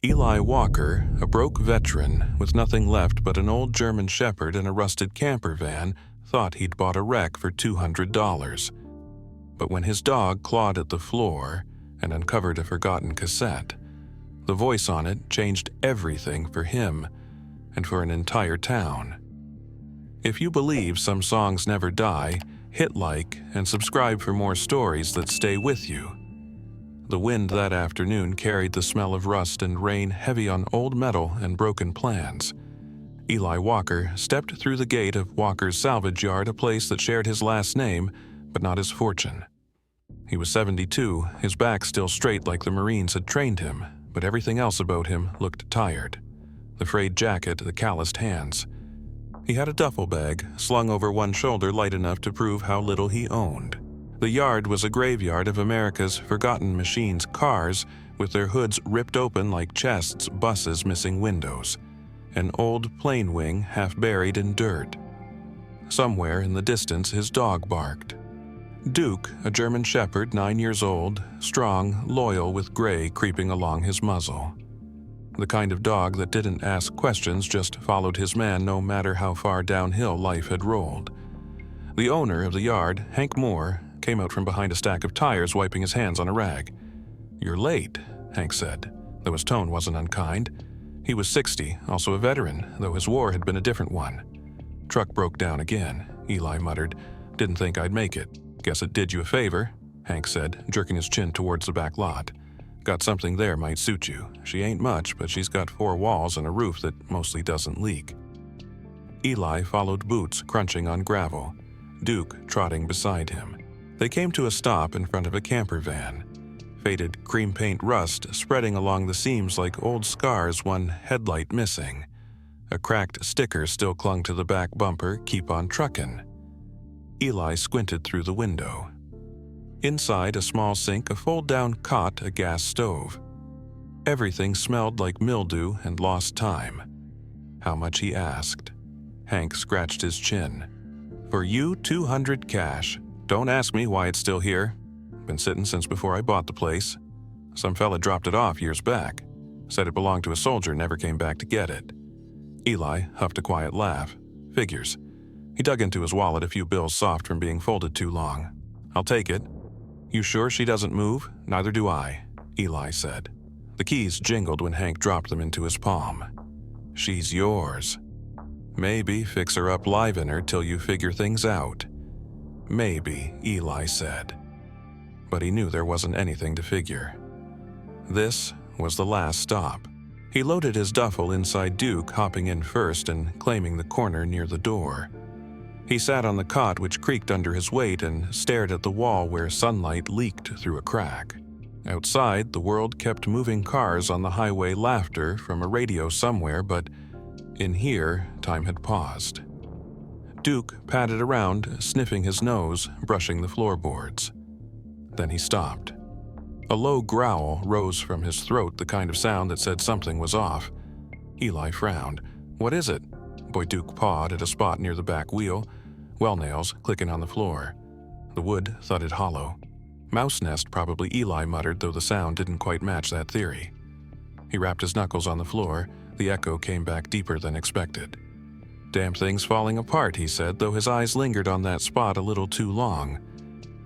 Eli Walker, a broke veteran with nothing left but an old German Shepherd and a rusted camper van, thought he'd bought a wreck for $200. But when his dog clawed at the floor and uncovered a forgotten cassette, the voice on it changed everything for him and for an entire town. If you believe some songs never die, hit like and subscribe for more stories that stay with you. The wind that afternoon carried the smell of rust and rain heavy on old metal and broken plans. Eli Walker stepped through the gate of Walker's salvage yard, a place that shared his last name, but not his fortune. He was 72, his back still straight like the Marines had trained him, but everything else about him looked tired. The frayed jacket, the calloused hands. He had a duffel bag slung over one shoulder light enough to prove how little he owned. The yard was a graveyard of America's forgotten machines, cars with their hoods ripped open like chests, buses missing windows. An old plane wing half buried in dirt. Somewhere in the distance, his dog barked. Duke, a German Shepherd, 9 years old, strong, loyal with gray creeping along his muzzle. The kind of dog that didn't ask questions, just followed his man no matter how far downhill life had rolled. The owner of the yard, Hank Moore, came out from behind a stack of tires, wiping his hands on a rag. "You're late," Hank said, though his tone wasn't unkind. He was 60, also a veteran, though his war had been a different one. "Truck broke down again," Eli muttered. "Didn't think I'd make it. Guess it did you a favor," Hank said, jerking his chin towards the back lot. "Got something there might suit you. She ain't much, but she's got 4 walls and a roof that mostly doesn't leak." Eli followed Boots, crunching on gravel, Duke trotting beside him. They came to a stop in front of a camper van. Faded cream paint rust spreading along the seams like old scars, one headlight missing. A cracked sticker still clung to the back bumper, "Keep on truckin'." Eli squinted through the window. Inside, a small sink, a fold-down cot, a gas stove. Everything smelled like mildew and lost time. How much, he asked. Hank scratched his chin. "For you, 200 cash. Don't ask me why it's still here. Been sitting since before I bought the place. Some fella dropped it off years back. Said it belonged to a soldier, never came back to get it." Eli huffed a quiet laugh. "Figures." He dug into his wallet, a few bills soft from being folded too long. "I'll take it." "You sure she doesn't move?" "Neither do I," Eli said. The keys jingled when Hank dropped them into his palm. "She's yours. Maybe fix her up, liven her till you figure things out." "Maybe," Eli said. But he knew there wasn't anything to figure. This was the last stop. He loaded his duffel inside Duke, hopping in first and claiming the corner near the door. He sat on the cot, which creaked under his weight, and stared at the wall where sunlight leaked through a crack. Outside, the world kept moving, cars on the highway, laughter from a radio somewhere, but in here, time had paused. Duke padded around, sniffing his nose, brushing the floorboards. Then he stopped. A low growl rose from his throat, the kind of sound that said something was off. Eli frowned. "What is it?" Boy Duke pawed at a spot near the back wheel, well nails clicking on the floor. The wood thudded hollow. "Mouse nest, probably," Eli muttered, though the sound didn't quite match that theory. He rapped his knuckles on the floor. The echo came back deeper than expected. "Damn thing's falling apart," he said, though his eyes lingered on that spot a little too long.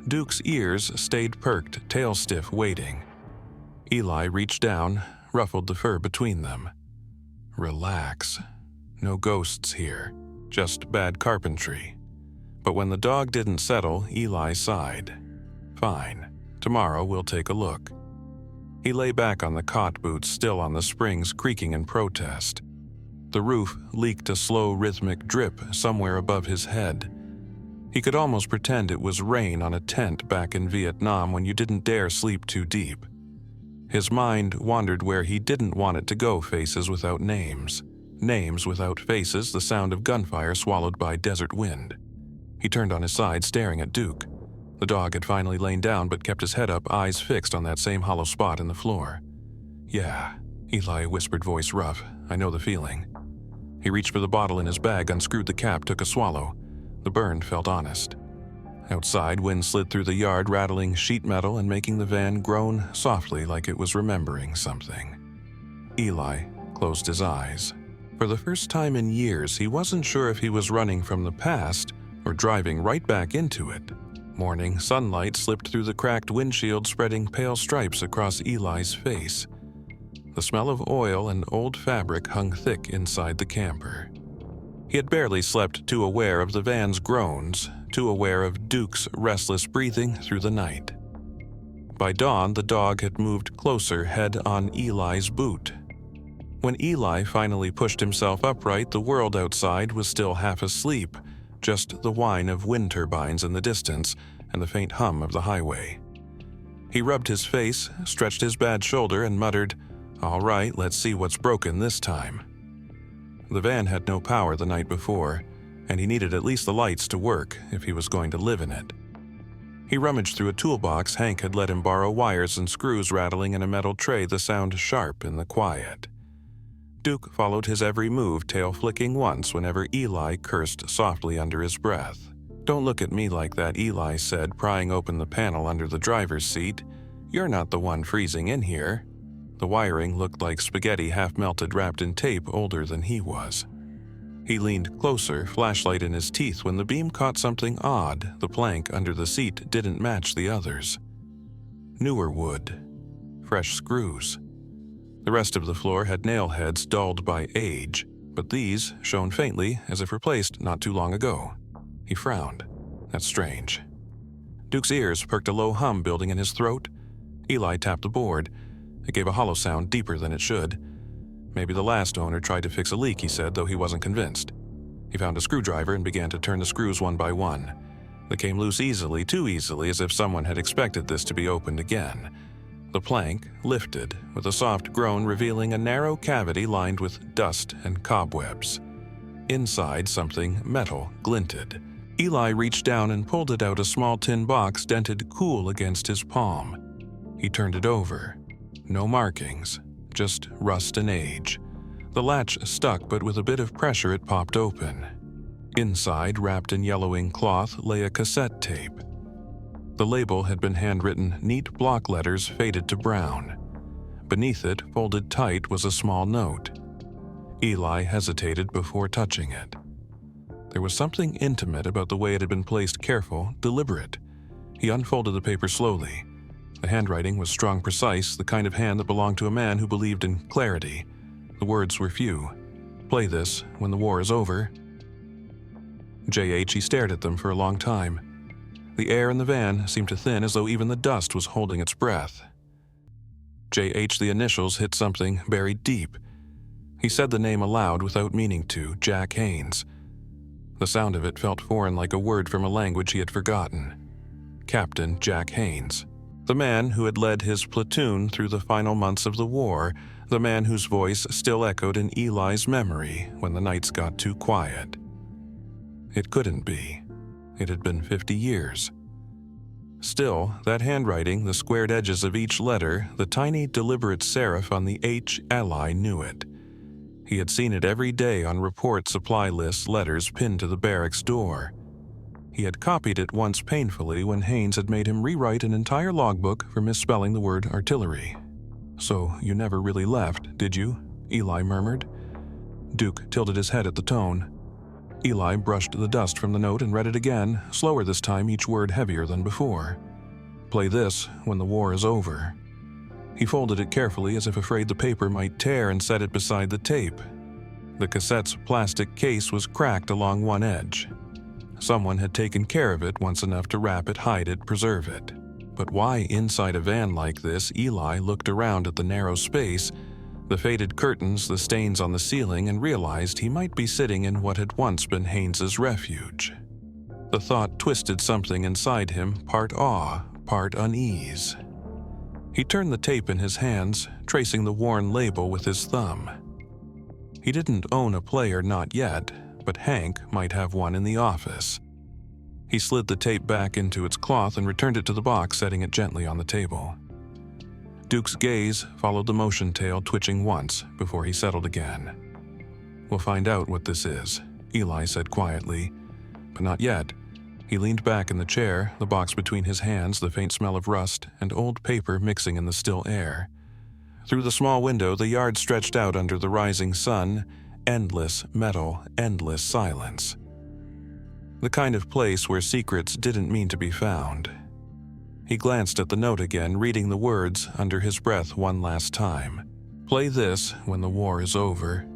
Duke's ears stayed perked, tail stiff, waiting. Eli reached down, ruffled the fur between them. Relax. No ghosts here, just bad carpentry. But when the dog didn't settle, Eli sighed. "Fine. Tomorrow we'll take a look." He lay back on the cot, Boots still on the springs, creaking in protest. The roof leaked a slow, rhythmic drip somewhere above his head. He could almost pretend it was rain on a tent back in Vietnam when you didn't dare sleep too deep. His mind wandered where he didn't want it to go, faces without names. Names without faces, the sound of gunfire swallowed by desert wind. He turned on his side, staring at Duke. The dog had finally lain down but kept his head up, eyes fixed on that same hollow spot in the floor. "Yeah," Eli whispered, voice rough. "I know the feeling." He reached for the bottle in his bag, unscrewed the cap, took a swallow. The burn felt honest. Outside, wind slid through the yard, rattling sheet metal and making the van groan softly like it was remembering something. Eli closed his eyes. For the first time in years, he wasn't sure if he was running from the past or driving right back into it. Morning sunlight slipped through the cracked windshield, spreading pale stripes across Eli's face. The smell of oil and old fabric hung thick inside the camper. He had barely slept, too aware of the van's groans, too aware of Duke's restless breathing through the night. By dawn, the dog had moved closer, head on Eli's boot. When Eli finally pushed himself upright, the world outside was still half asleep, just the whine of wind turbines in the distance and the faint hum of the highway. He rubbed his face, stretched his bad shoulder, and muttered, "All right, let's see what's broken this time." The van had no power the night before, and he needed at least the lights to work if he was going to live in it. He rummaged through a toolbox Hank had let him borrow, wires and screws rattling in a metal tray, the sound sharp in the quiet. Duke followed his every move, tail flicking once whenever Eli cursed softly under his breath. "Don't look at me like that," Eli said, prying open the panel under the driver's seat. "You're not the one freezing in here." The wiring looked like spaghetti half-melted, wrapped in tape, older than he was. He leaned closer, flashlight in his teeth, when the beam caught something odd. The plank under the seat didn't match the others. Newer wood. Fresh screws. The rest of the floor had nail heads dulled by age, but these shone faintly as if replaced not too long ago. He frowned. That's strange. Duke's ears perked, a low hum building in his throat. Eli tapped the board. It gave a hollow sound, deeper than it should. Maybe the last owner tried to fix a leak, he said, though he wasn't convinced. He found a screwdriver and began to turn the screws one by one. They came loose easily, too easily, as if someone had expected this to be opened again. The plank lifted, with a soft groan revealing a narrow cavity lined with dust and cobwebs. Inside, something metal glinted. Eli reached down and pulled it out, a small tin box dented cool against his palm. He turned it over. No markings, just rust and age. The latch stuck, but with a bit of pressure it popped open. Inside, wrapped in yellowing cloth, lay a cassette tape. The label had been handwritten, neat block letters faded to brown. Beneath it, folded tight, was a small note. Eli hesitated before touching it. There was something intimate about the way it had been placed, careful, deliberate. He unfolded the paper slowly. The handwriting was strong, precise, the kind of hand that belonged to a man who believed in clarity. The words were few. "Play this when the war is over." J.H. He stared at them for a long time. The air in the van seemed to thin, as though even the dust was holding its breath. J.H., the initials hit something buried deep. He said the name aloud without meaning to, Jack Haynes. The sound of it felt foreign, like a word from a language he had forgotten. Captain Jack Haynes. The man who had led his platoon through the final months of the war, the man whose voice still echoed in Eli's memory when the nights got too quiet. It couldn't be. It had been 50 years. Still, that handwriting, the squared edges of each letter, the tiny, deliberate serif on the H, Eli knew it. He had seen it every day on report supply lists, letters pinned to the barracks door. He had copied it once painfully when Haynes had made him rewrite an entire logbook for misspelling the word artillery. "So you never really left, did you?" Eli murmured. Duke tilted his head at the tone. Eli brushed the dust from the note and read it again, slower this time, each word heavier than before. "Play this when the war is over." He folded it carefully, as if afraid the paper might tear, and set it beside the tape. The cassette's plastic case was cracked along one edge. Someone had taken care of it once enough to wrap it, hide it, preserve it. But why inside a van like this? Eli looked around at the narrow space, the faded curtains, the stains on the ceiling, and realized he might be sitting in what had once been Haynes's refuge. The thought twisted something inside him, part awe, part unease. He turned the tape in his hands, tracing the worn label with his thumb. He didn't own a player, not yet, but Hank might have one in the office. He slid the tape back into its cloth and returned it to the box, setting it gently on the table. Duke's gaze followed the motion tail, twitching once before he settled again. "We'll find out what this is," Eli said quietly. But not yet. He leaned back in the chair, the box between his hands, the faint smell of rust and old paper mixing in the still air. Through the small window, the yard stretched out under the rising sun, endless metal, endless silence. The kind of place where secrets didn't mean to be found. He glanced at the note again, reading the words under his breath one last time. Play this when the war is over.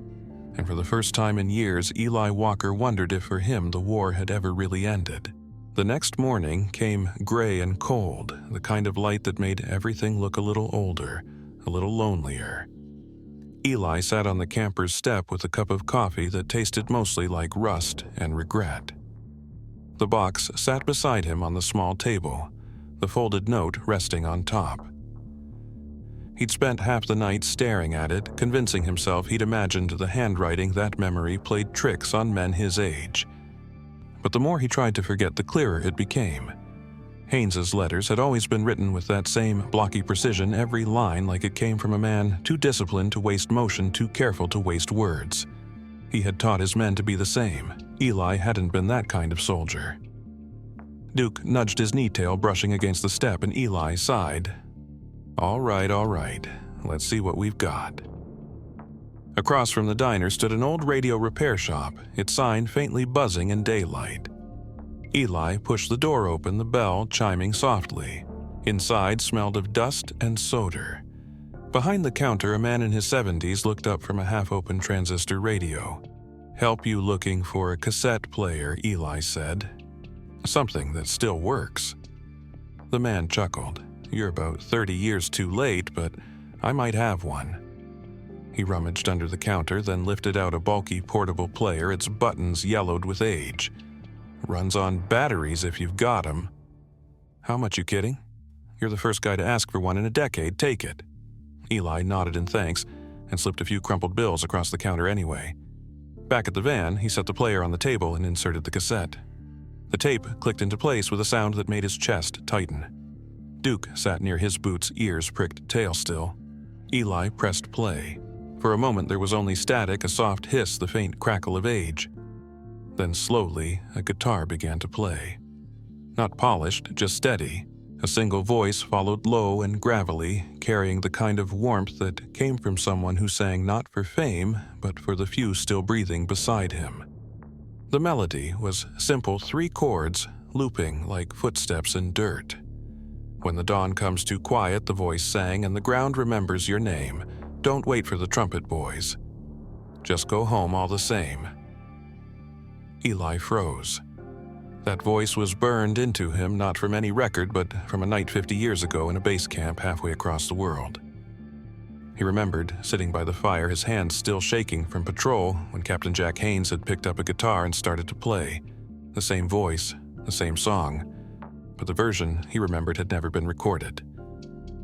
And for the first time in years, Eli Walker wondered if for him the war had ever really ended. The next morning came gray and cold, the kind of light that made everything look a little older, a little lonelier. Eli sat on the camper's step with a cup of coffee that tasted mostly like rust and regret. The box sat beside him on the small table, the folded note resting on top. He'd spent half the night staring at it, convincing himself he'd imagined the handwriting that memory played tricks on men his age. But the more he tried to forget, the clearer it became. Haynes's letters had always been written with that same blocky precision, every line like it came from a man too disciplined to waste motion, too careful to waste words. He had taught his men to be the same. Eli hadn't been that kind of soldier. Duke nudged his knee-tail, brushing against the step, and Eli sighed. All right, let's see what we've got. Across from the diner stood an old radio repair shop, its sign faintly buzzing in daylight. Eli pushed the door open, the bell chiming softly. Inside smelled of dust and soda. Behind the counter, a man in his 70s looked up from a half-open transistor radio. Help you looking for a cassette player, Eli said. Something that still works. The man chuckled. You're about 30 years too late, but I might have one. He rummaged under the counter, then lifted out a bulky portable player, its buttons yellowed with age. Runs on batteries if you've got 'em. How much, you kidding? You're the first guy to ask for one in a decade. Take it. Eli nodded in thanks and slipped a few crumpled bills across the counter anyway. Back at the van, he set the player on the table and inserted the cassette. The tape clicked into place with a sound that made his chest tighten. Duke sat near his boots, ears pricked tail still. Eli pressed play. For a moment there was only static, a soft hiss, the faint crackle of age. Then slowly, a guitar began to play. Not polished, just steady. A single voice followed low and gravelly, carrying the kind of warmth that came from someone who sang not for fame, but for the few still breathing beside him. The melody was simple 3 chords, looping like footsteps in dirt. When the dawn comes too quiet, the voice sang, and the ground remembers your name. Don't wait for the trumpet boys. Just go home all the same. Eli froze. That voice was burned into him, not from any record, but from a night 50 years ago in a base camp halfway across the world. He remembered, sitting by the fire, his hands still shaking from patrol, when Captain Jack Haynes had picked up a guitar and started to play. The same voice, the same song, but the version he remembered had never been recorded.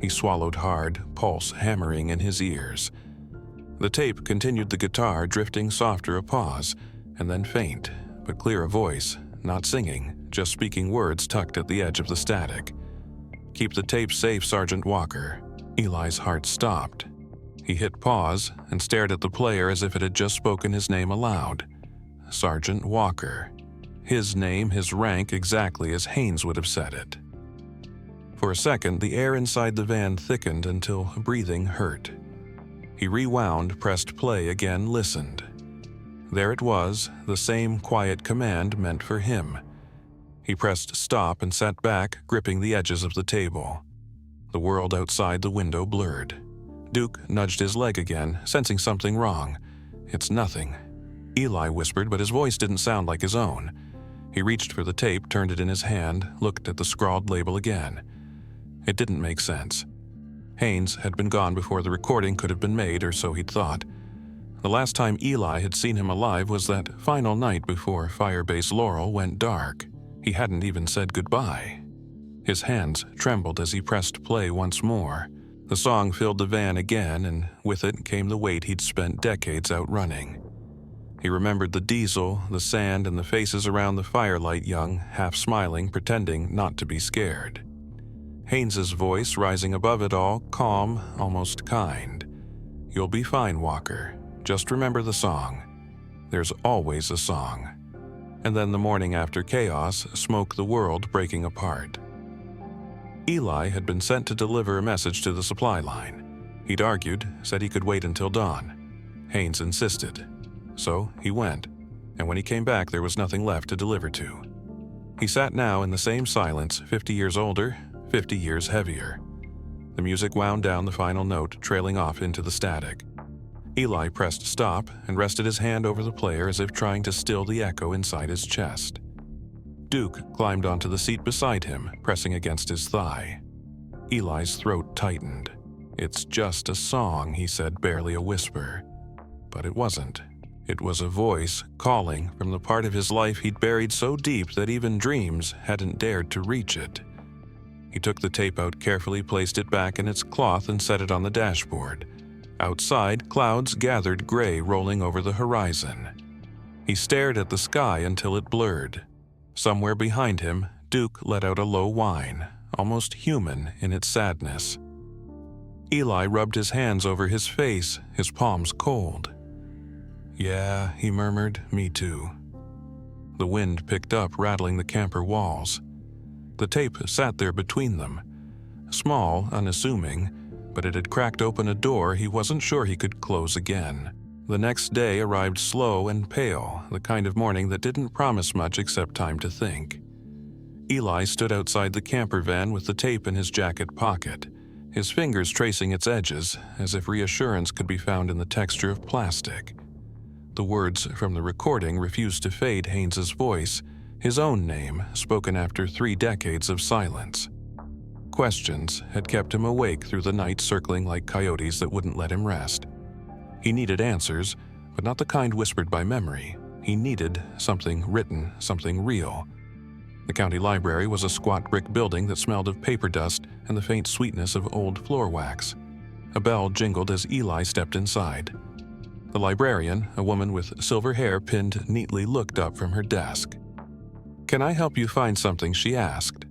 He swallowed hard, pulse hammering in his ears. The tape continued the guitar, drifting softer, a pause, and then faint, but clear a voice, not singing, just speaking words tucked at the edge of the static. Keep the tape safe, Sergeant Walker. Eli's heart stopped. He hit pause and stared at the player as if it had just spoken his name aloud. Sergeant Walker. His name, his rank, exactly as Haynes would have said it. For a second, the air inside the van thickened until breathing hurt. He rewound, pressed play again, listened. There it was, the same quiet command meant for him. He pressed stop and sat back, gripping the edges of the table. The world outside the window blurred. Duke nudged his leg again, sensing something wrong. It's nothing. Eli whispered, but his voice didn't sound like his own. He reached for the tape, turned it in his hand, looked at the scrawled label again. It didn't make sense. Haynes had been gone before the recording could have been made, or so he'd thought. The last time Eli had seen him alive was that final night before Firebase Laurel went dark. He hadn't even said goodbye. His hands trembled as he pressed play once more. The song filled the van again, and with it came the weight he'd spent decades outrunning. He remembered the diesel, the sand, and the faces around the firelight, young, half-smiling, pretending not to be scared. Haynes's voice rising above it all, calm, almost kind. You'll be fine, Walker. Just remember the song. There's always a song. And then the morning after chaos, smoke the world breaking apart. Eli had been sent to deliver a message to the supply line. He'd argued, said he could wait until dawn. Haynes insisted. So he went, and when he came back there was nothing left to deliver to. He sat now in the same silence, 50 years older, 50 years heavier. The music wound down the final note, trailing off into the static. Eli pressed stop and rested his hand over the player as if trying to still the echo inside his chest. Duke climbed onto the seat beside him, pressing against his thigh. Eli's throat tightened. "It's just a song," he said, barely a whisper. But it wasn't. It was a voice calling from the part of his life he'd buried so deep that even dreams hadn't dared to reach it. He took the tape out carefully, placed it back in its cloth, and set it on the dashboard. Outside, clouds gathered, gray rolling over the horizon. He stared at the sky until it blurred. Somewhere behind him, Duke let out a low whine, almost human in its sadness. Eli rubbed his hands over his face, his palms cold. "Yeah," he murmured, "me too." The wind picked up, rattling the camper walls. The tape sat there between them. Small, unassuming, but it had cracked open a door he wasn't sure he could close again. The next day arrived slow and pale, the kind of morning that didn't promise much except time to think. Eli stood outside the camper van with the tape in his jacket pocket, his fingers tracing its edges, as if reassurance could be found in the texture of plastic. The words from the recording refused to fade Haynes's voice, his own name, spoken after 3 decades of silence. Questions had kept him awake through the night, circling like coyotes that wouldn't let him rest. He needed answers, but not the kind whispered by memory. He needed something written, something real. The county library was a squat brick building that smelled of paper dust and the faint sweetness of old floor wax. A bell jingled as Eli stepped inside. The librarian, a woman with silver hair pinned neatly, looked up from her desk. "Can I help you find something?" she asked.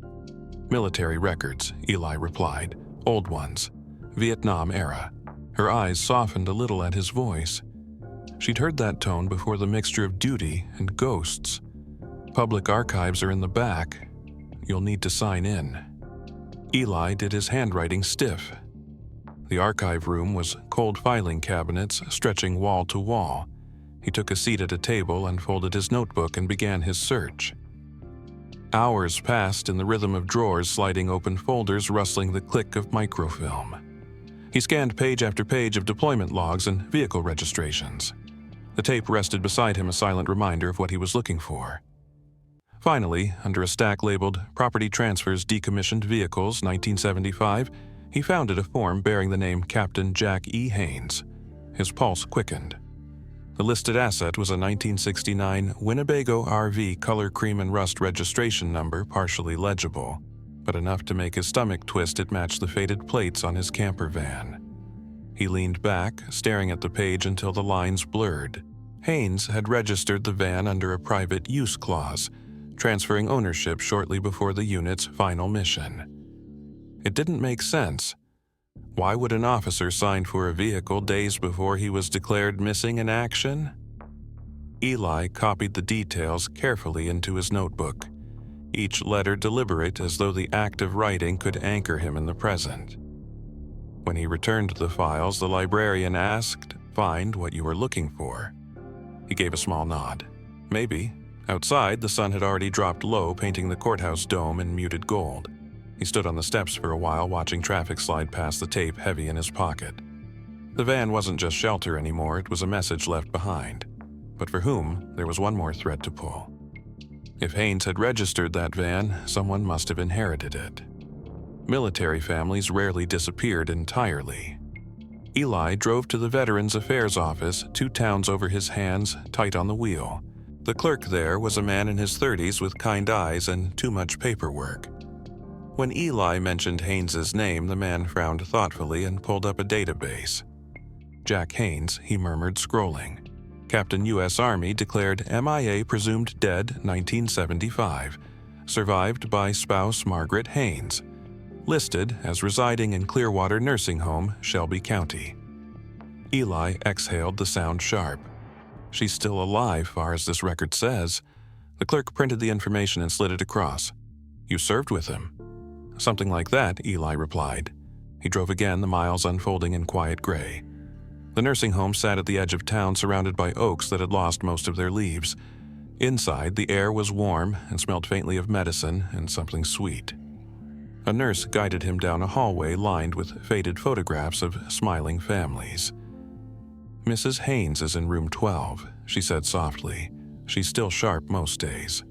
"Military records," Eli replied. "Old ones. Vietnam era." Her eyes softened a little at his voice. She'd heard that tone before, the mixture of duty and ghosts. "Public archives are in the back. You'll need to sign in." Eli did his handwriting stiff. The archive room was cold filing cabinets stretching wall to wall. He took a seat at a table, unfolded his notebook, and began his search. Hours passed in the rhythm of drawers sliding open, folders rustling the click of microfilm. He scanned page after page of deployment logs and vehicle registrations. The tape rested beside him, a silent reminder of what he was looking for. Finally, under a stack labeled Property Transfers Decommissioned Vehicles 1975, he found a form bearing the name Captain Jack E. Haynes. His pulse quickened. The listed asset was a 1969 Winnebago RV color cream and rust registration number, partially legible, but enough to make his stomach twist. It matched the faded plates on his camper van. He leaned back, staring at the page until the lines blurred. Haynes had registered the van under a private use clause, transferring ownership shortly before the unit's final mission. It didn't make sense. Why would an officer sign for a vehicle days before he was declared missing in action? Eli copied the details carefully into his notebook, each letter deliberate, as though the act of writing could anchor him in the present. When he returned the files, the librarian asked, "Find what you were looking for?" He gave a small nod. Maybe. Outside, the sun had already dropped low, painting the courthouse dome in muted gold. He stood on the steps for a while, watching traffic slide past, the tape heavy in his pocket. The van wasn't just shelter anymore, it was a message left behind. But for whom, there was one more thread to pull. If Haynes had registered that van, someone must have inherited it. Military families rarely disappeared entirely. Eli drove to the Veterans Affairs office, 2 towns over his hands, tight on the wheel. The clerk there was a man in his 30s with kind eyes and too much paperwork. When Eli mentioned Haynes's name, the man frowned thoughtfully and pulled up a database. "Jack Haynes," he murmured, scrolling. "Captain U.S. Army, declared MIA, presumed dead 1975. Survived by spouse Margaret Haynes. Listed as residing in Clearwater Nursing Home, Shelby County." Eli exhaled, the sound sharp. "She's still alive, far as this record says." The clerk printed the information and slid it across. "You served with him?" "Something like that," Eli replied. He drove again, the miles unfolding in quiet gray. The nursing home sat at the edge of town, surrounded by oaks that had lost most of their leaves. Inside, the air was warm and smelled faintly of medicine and something sweet. A nurse guided him down a hallway lined with faded photographs of smiling families. "Mrs. Haynes is in room 12, she said softly. "She's still sharp most days."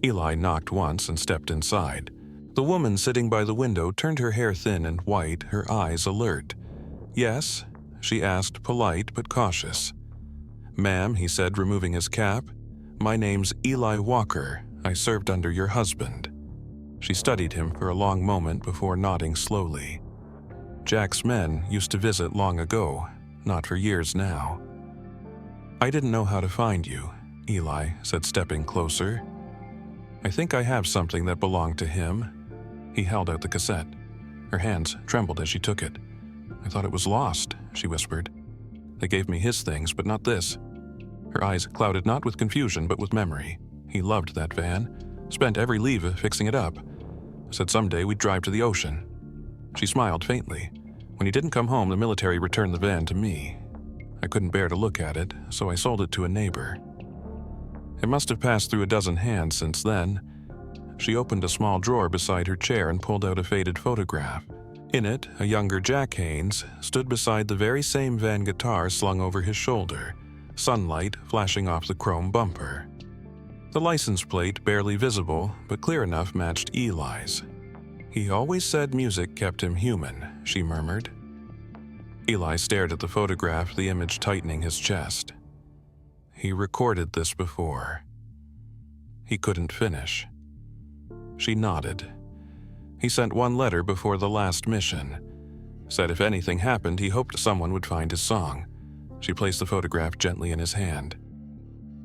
Eli knocked once and stepped inside. The woman sitting by the window turned her hair thin and white, her eyes alert. "Yes?" she asked, polite but cautious. "Ma'am," he said, removing his cap, "my name's Eli Walker. I served under your husband." She studied him for a long moment before nodding slowly. "Jack's men used to visit long ago, not for years now." "I didn't know how to find you," Eli said, stepping closer. "I think I have something that belonged to him." He held out the cassette. Her hands trembled as she took it. "I thought it was lost," she whispered. "They gave me his things, but not this." Her eyes clouded not with confusion but with memory. He loved that van, spent every leva fixing it up. Said someday we'd drive to the ocean. She smiled faintly. When he didn't come home, the military returned the van to me. I couldn't bear to look at it, so I sold it to a neighbor. It must have passed through a dozen hands since then. She opened a small drawer beside her chair and pulled out a faded photograph. In it, a younger Jack Haynes stood beside the very same van guitar slung over his shoulder, sunlight flashing off the chrome bumper. The license plate, barely visible, but clear enough, matched Eli's. "He always said music kept him human," she murmured. Eli stared at the photograph, the image tightening his chest. He recorded this before. He couldn't finish. She nodded. He sent one letter before the last mission. Said if anything happened, he hoped someone would find his song. She placed the photograph gently in his hand.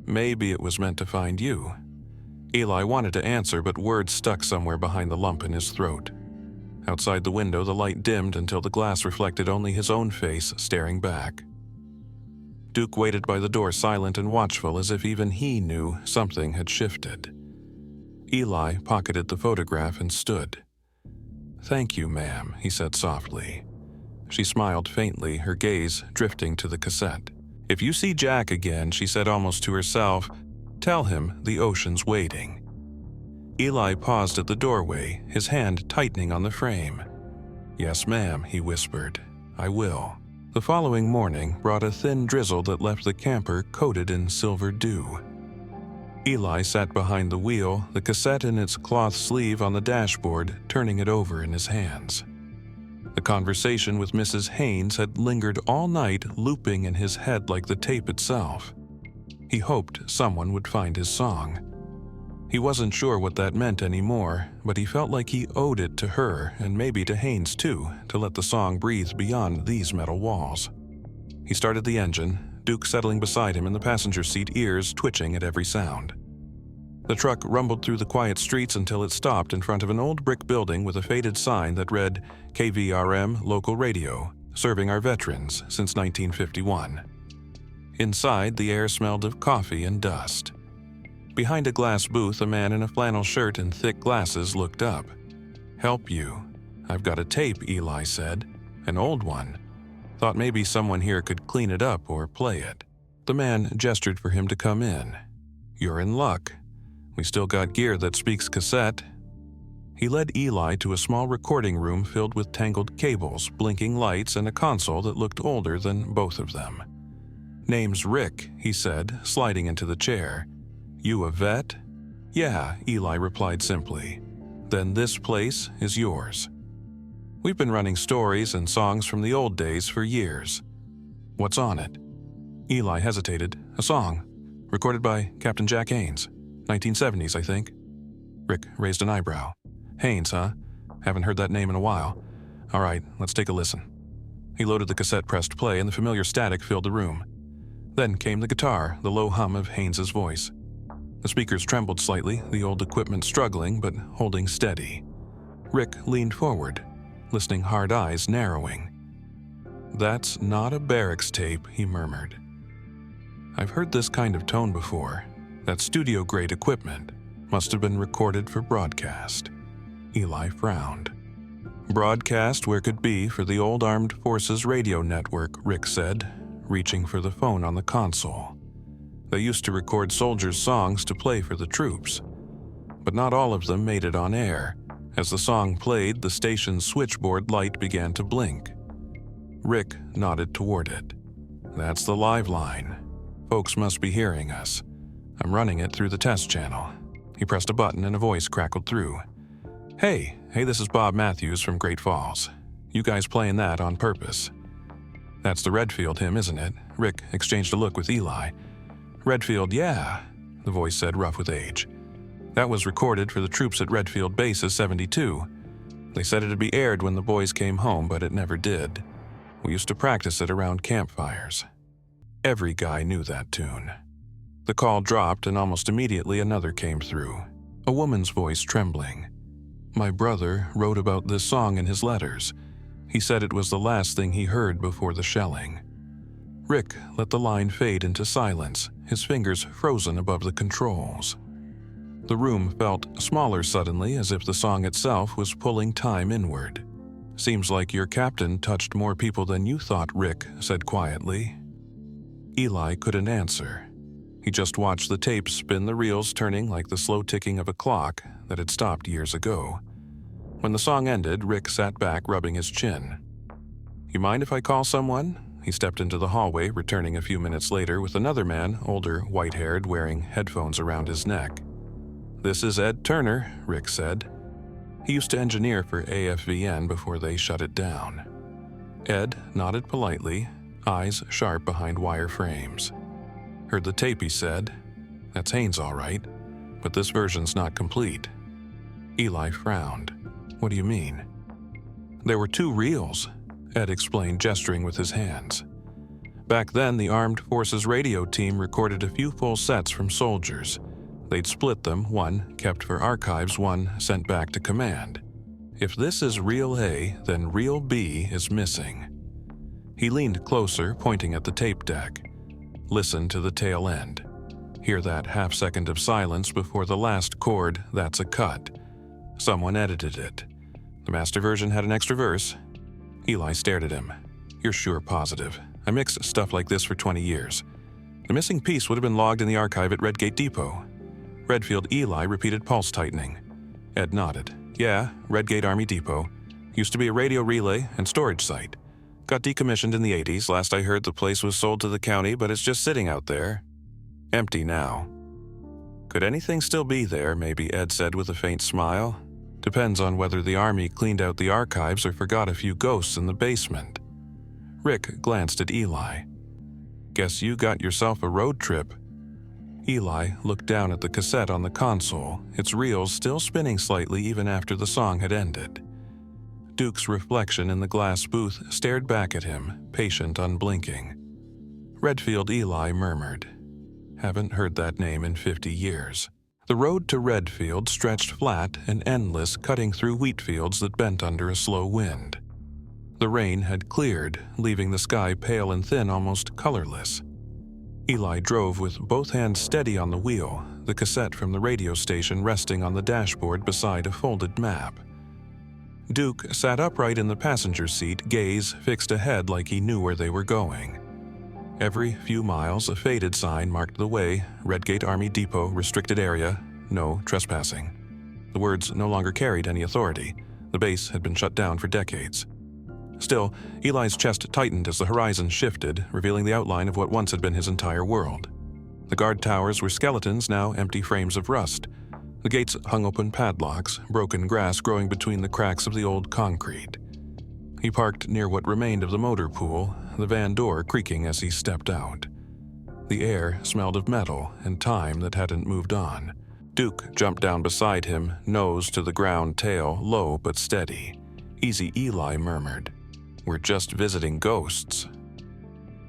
"Maybe it was meant to find you." Eli wanted to answer, but words stuck somewhere behind the lump in his throat. Outside the window, the light dimmed until the glass reflected only his own face staring back. Duke waited by the door, silent and watchful, as if even he knew something had shifted. Eli pocketed the photograph and stood. "Thank you, ma'am," he said softly. She smiled faintly, her gaze drifting to the cassette. "If you see Jack again," she said almost to herself, "tell him the ocean's waiting." Eli paused at the doorway, his hand tightening on the frame. "Yes, ma'am," he whispered. "I will." The following morning brought a thin drizzle that left the camper coated in silver dew. Eli sat behind the wheel, the cassette in its cloth sleeve on the dashboard, turning it over in his hands. The conversation with Mrs. Haynes had lingered all night, looping in his head like the tape itself. He hoped someone would find his song. He wasn't sure what that meant anymore, but he felt like he owed it to her, and maybe to Haynes too, to let the song breathe beyond these metal walls. He started the engine, Duke settling beside him in the passenger seat, ears twitching at every sound. The truck rumbled through the quiet streets until it stopped in front of an old brick building with a faded sign that read, "KVRM Local Radio, serving our veterans since 1951. Inside, the air smelled of coffee and dust. Behind a glass booth, a man in a flannel shirt and thick glasses looked up. "Help you. I've got a tape," Eli said. "An old one. Thought maybe someone here could clean it up or play it." The man gestured for him to come in. "You're in luck. We still got gear that speaks cassette." He led Eli to a small recording room filled with tangled cables, blinking lights, and a console that looked older than both of them. "Name's Rick," he said, sliding into the chair. "You a vet?" "Yeah," Eli replied simply. "Then this place is yours. We've been running stories and songs from the old days for years." "What's on it?" Eli hesitated. "A song, recorded by Captain Jack Haynes. 1970s, I think." Rick raised an eyebrow. "Haynes, huh? Haven't heard that name in a while. All right, let's take a listen." He loaded the cassette, pressed play, and the familiar static filled the room. Then came the guitar, the low hum of Haynes's voice. The speakers trembled slightly, the old equipment struggling but holding steady. Rick leaned forward, listening, hard eyes narrowing. "That's not a barracks tape," he murmured. "I've heard this kind of tone before. That studio-grade equipment must have been recorded for broadcast." Eli frowned. Broadcast where could be for the old Armed Forces radio network, Rick said, reaching for the phone on the console. They used to record soldiers' songs to play for the troops. But not all of them made it on air. As the song played, the station's switchboard light began to blink. Rick nodded toward it. That's the live line. Folks must be hearing us. I'm running it through the test channel. He pressed a button and a voice crackled through. Hey, this is Bob Matthews from Great Falls. You guys playing that on purpose. That's the Redfield hymn, isn't it? Rick exchanged a look with Eli. Redfield, yeah, the voice said, rough with age. That was recorded for the troops at Redfield Bases 72. They said it'd be aired when the boys came home, but it never did. We used to practice it around campfires. Every guy knew that tune. The call dropped and almost immediately another came through, a woman's voice trembling. My brother wrote about this song in his letters. He said it was the last thing he heard before the shelling. Rick let the line fade into silence, his fingers frozen above the controls. The room felt smaller suddenly, as if the song itself was pulling time inward. Seems like your captain touched more people than you thought, Rick said quietly. Eli couldn't answer. He just watched the tape spin, the reels turning like the slow ticking of a clock that had stopped years ago. When the song ended, Rick sat back, rubbing his chin. You mind if I call someone? He stepped into the hallway, returning a few minutes later with another man, older, white-haired, wearing headphones around his neck. This is Ed Turner, Rick said. He used to engineer for AFVN before they shut it down. Ed nodded politely, eyes sharp behind wire frames. Heard the tape, he said. That's Haynes, all right, but this version's not complete. Eli frowned. What do you mean? There were 2 reels, Ed explained, gesturing with his hands. Back then, the Armed Forces radio team recorded a few full sets from soldiers. They'd split them, one kept for archives, one sent back to command. If this is reel A, then reel B is missing. He leaned closer, pointing at the tape deck. Listen to the tail end. Hear that half-second of silence before the last chord, that's a cut. Someone edited it. The master version had an extra verse. Eli stared at him. You're sure positive. I mixed stuff like this for 20 years. The missing piece would have been logged in the archive at Redgate Depot. Redfield Eli repeated pulse tightening. Ed nodded. Yeah, Redgate Army Depot. Used to be a radio relay and storage site. Got decommissioned in the 80s. Last I heard, the place was sold to the county, but it's just sitting out there. Empty now. Could anything still be there, maybe, Ed said with a faint smile. Depends on whether the Army cleaned out the archives or forgot a few ghosts in the basement. Rick glanced at Eli. Guess you got yourself a road trip. Eli looked down at the cassette on the console, its reels still spinning slightly even after the song had ended. Duke's reflection in the glass booth stared back at him, patient, unblinking. Redfield Eli murmured. Haven't heard that name in 50 years. The road to Redfield stretched flat and endless, cutting through wheat fields that bent under a slow wind. The rain had cleared, leaving the sky pale and thin, almost colorless. Eli drove with both hands steady on the wheel, the cassette from the radio station resting on the dashboard beside a folded map. Duke sat upright in the passenger seat, gaze fixed ahead like he knew where they were going. Every few miles, a faded sign marked the way, Redgate Army Depot, restricted area, no trespassing. The words no longer carried any authority. The base had been shut down for decades. Still, Eli's chest tightened as the horizon shifted, revealing the outline of what once had been his entire world. The guard towers were skeletons, now empty frames of rust. The gates hung open padlocks, broken grass growing between the cracks of the old concrete. He parked near what remained of the motor pool, the van door creaking as he stepped out. The air smelled of metal and time that hadn't moved on. Duke jumped down beside him, nose to the ground, tail low but steady. Easy, Eli murmured. We're just visiting ghosts.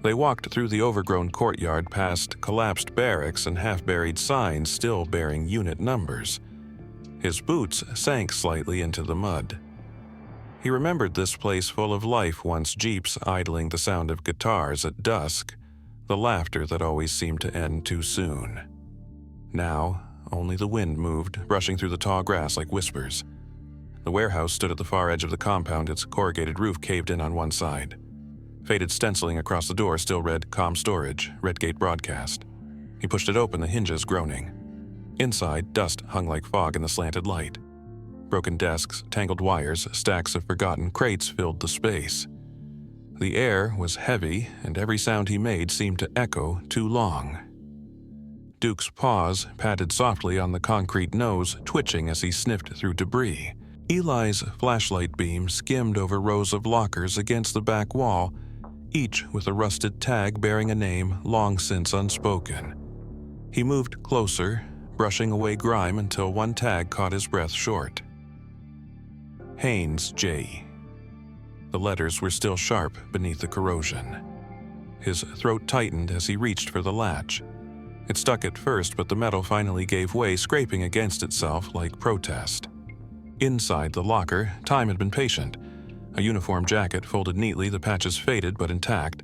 They walked through the overgrown courtyard past collapsed barracks and half-buried signs still bearing unit numbers. His boots sank slightly into the mud. He remembered this place full of life once, jeeps idling, the sound of guitars at dusk, the laughter that always seemed to end too soon. Now, only the wind moved, brushing through the tall grass like whispers. The warehouse stood at the far edge of the compound, its corrugated roof caved in on one side. Faded stenciling across the door still read "Com Storage, Redgate Broadcast." He pushed it open, the hinges groaning. Inside, dust hung like fog in the slanted light. Broken desks, tangled wires, stacks of forgotten crates filled the space. The air was heavy, and every sound he made seemed to echo too long. Duke's paws patted softly on the concrete nose, twitching as he sniffed through debris. Eli's flashlight beam skimmed over rows of lockers against the back wall, each with a rusted tag bearing a name long since unspoken. He moved closer, brushing away grime until one tag caught his breath short. Haynes J. The letters were still sharp beneath the corrosion. His throat tightened as he reached for the latch. It stuck at first, but the metal finally gave way, scraping against itself like protest. Inside the locker, time had been patient. A uniform jacket folded neatly, the patches faded but intact,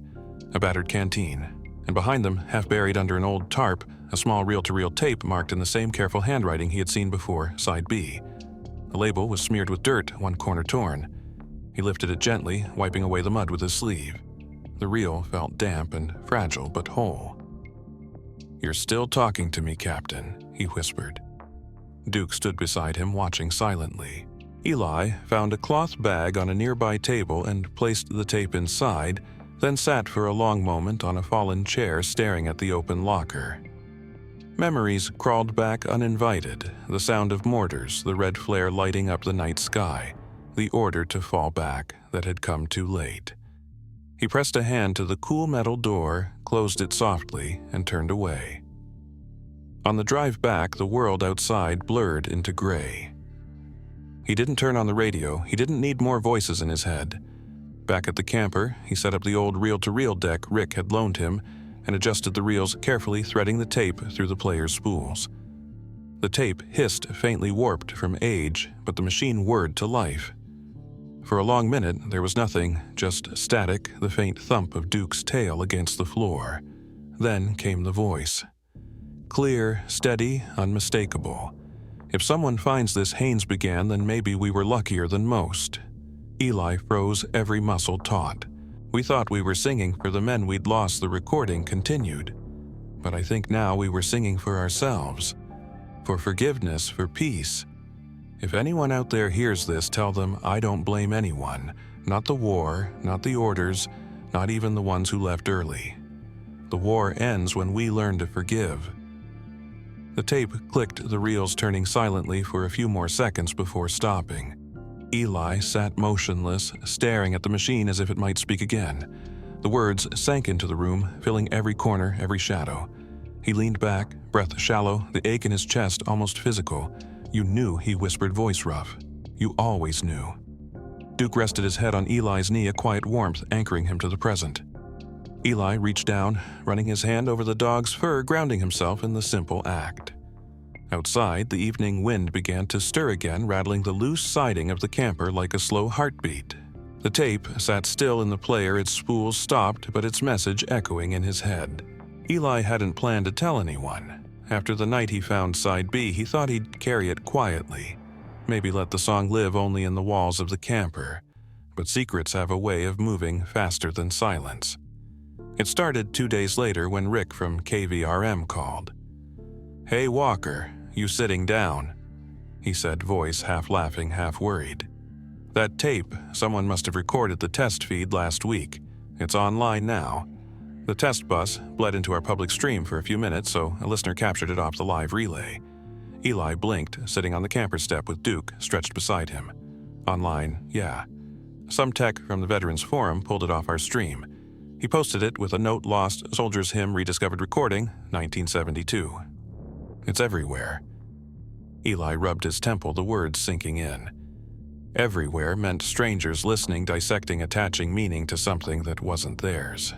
a battered canteen, and behind them, half buried under an old tarp, a small reel-to-reel tape marked in the same careful handwriting he had seen before, Side B. The label was smeared with dirt, one corner torn. He lifted it gently, wiping away the mud with his sleeve. The reel felt damp and fragile but whole. "You're still talking to me, Captain," he whispered. Duke stood beside him, watching silently. Eli found a cloth bag on a nearby table and placed the tape inside, then sat for a long moment on a fallen chair staring at the open locker. Memories crawled back uninvited, the sound of mortars, the red flare lighting up the night sky, the order to fall back that had come too late. He pressed a hand to the cool metal door, closed it softly, and turned away. On the drive back, the world outside blurred into gray. He didn't turn on the radio. He didn't need more voices in his head. Back at the camper, he set up the old reel-to-reel deck Rick had loaned him and adjusted the reels, carefully threading the tape through the player's spools. The tape hissed, faintly warped from age, but the machine whirred to life. For a long minute, there was nothing, just static, the faint thump of Duke's tail against the floor. Then came the voice. Clear, steady, unmistakable. "If someone finds this," Haynes began, "then maybe we were luckier than most." Eli froze, every muscle taut. "We thought we were singing for the men we'd lost," the recording continued. "But I think now we were singing for ourselves. For forgiveness, for peace. If anyone out there hears this, tell them I don't blame anyone. Not the war, not the orders, not even the ones who left early. The war ends when we learn to forgive." The tape clicked, the reels turning silently for a few more seconds before stopping. Eli sat motionless, staring at the machine as if it might speak again. The words sank into the room, filling every corner, every shadow. He leaned back, breath shallow, the ache in his chest almost physical. "You knew," he whispered, voice rough. "You always knew." Duke rested his head on Eli's knee, a quiet warmth anchoring him to the present. Eli reached down, running his hand over the dog's fur, grounding himself in the simple act. Outside, the evening wind began to stir again, rattling the loose siding of the camper like a slow heartbeat. The tape sat still in the player, its spools stopped, but its message echoing in his head. Eli hadn't planned to tell anyone. After the night he found Side B, he thought he'd carry it quietly. Maybe let the song live only in the walls of the camper. But secrets have a way of moving faster than silence. It started 2 days later when Rick from KVRM called. "Hey Walker, you sitting down?" he said, voice half laughing, half worried. "That tape, someone must have recorded the test feed last week. It's online now. The test bus bled into our public stream for a few minutes, so a listener captured it off the live relay." Eli blinked, sitting on the camper step with Duke stretched beside him. "Online, yeah. Some tech from the Veterans Forum pulled it off our stream. He posted it with a note: lost Soldier's Hymn rediscovered recording, 1972. It's everywhere." Eli rubbed his temple, the words sinking in. Everywhere meant strangers listening, dissecting, attaching meaning to something that wasn't theirs.